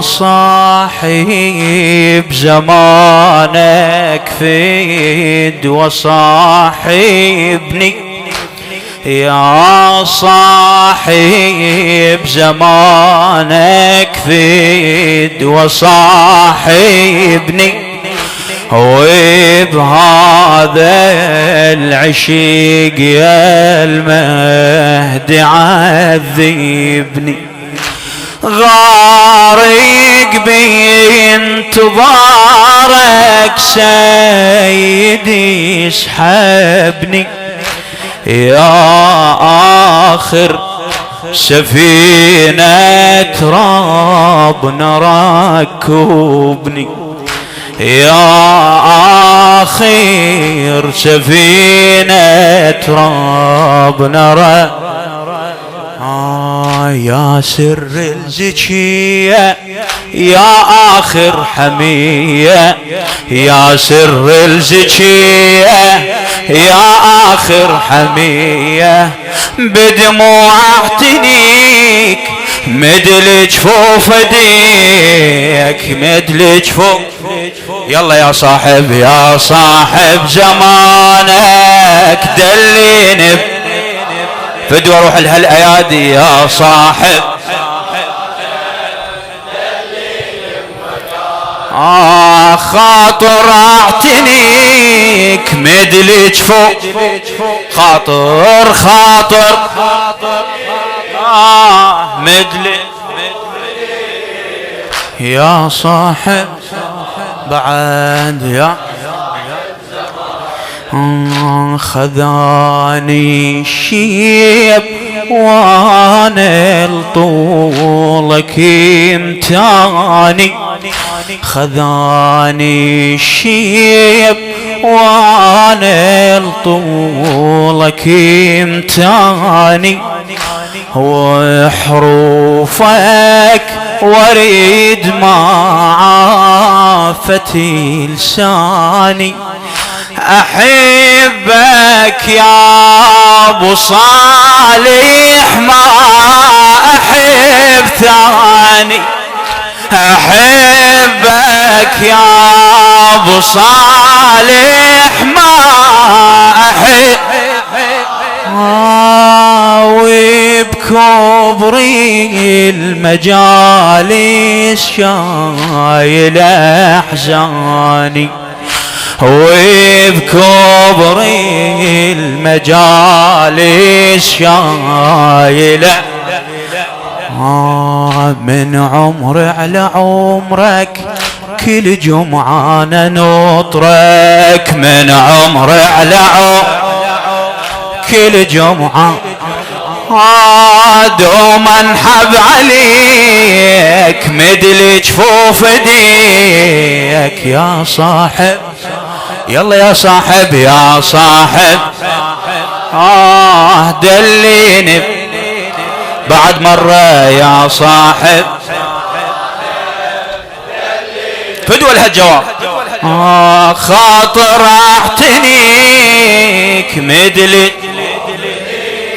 صاحب زمانك فد وصاحبني، يا صاحب زمانك فد وصاحبني، وبهذا العشق يا المهدي عذبني، غارق بانتظارك سيدي اسحبني، يا آخر سفينة ربنا ركبني، يا آخر سفينة ربنا ركبني، يا سر الزكية يا آخر حمية، يا سر الزكية يا آخر حمية، بدموع اعتنيك مدل جفوف ايديك مدل جفوف، يلا يا صاحب زمانك دليني فدوى روح لهالايادي، يا صاحب خاطر اعتنيك مدل جفوف، خاطر مدل، يا صاحب بعد يا خذاني الشيب وانا لطولك امتاني، خذاني الشيب وانا لطولك امتاني، وحروفك وريد معافتي لساني، احبك يا ابو صالح ما احب ثاني، احبك يا ابو صالح ما احب، وبكبري المجالس شايل احزاني، وبكبري المجالس شايله، من عمر على عمرك كل جمعة نطرك، من عمر على عمرك كل جمعة دوما حب عليك مدل جفوف ايديك، يا صاحب يلا يا صاحب دليني بعد مرة، يا صاحب فدوى لهالجواب، خاطر اعتنيك مدلي،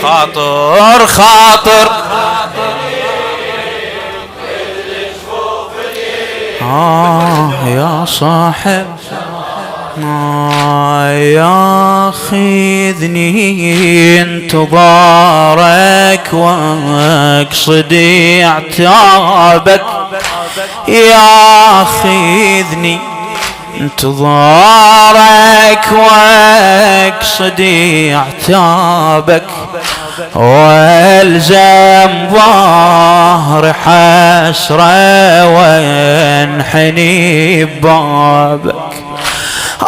خاطر يا صاحب ياخذني انتظارك واقصد اعتابك، ياخذني انتظارك واقصد اعتابك، والزم ظهر حسرة وانحني ببابك،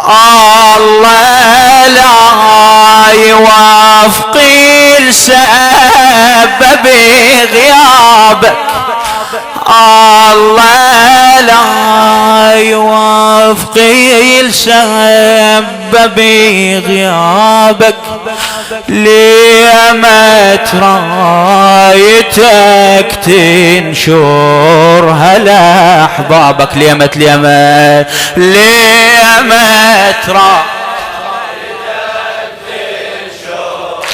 الله لا يوافقي لسبب غيابك، الله لا يوافقي لسبب غيابك، ليمت رايتك تنشر هالاحبابك، ليمت رايتك تنشر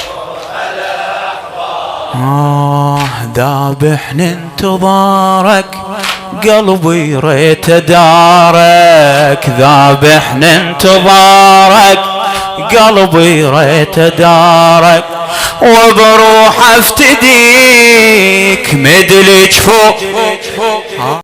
هالاحباب، ذابح انتظارك قلبي ريت دارك ذابح ننتظارك قلبي ريت دارك وبروح افتديك مدلج فوق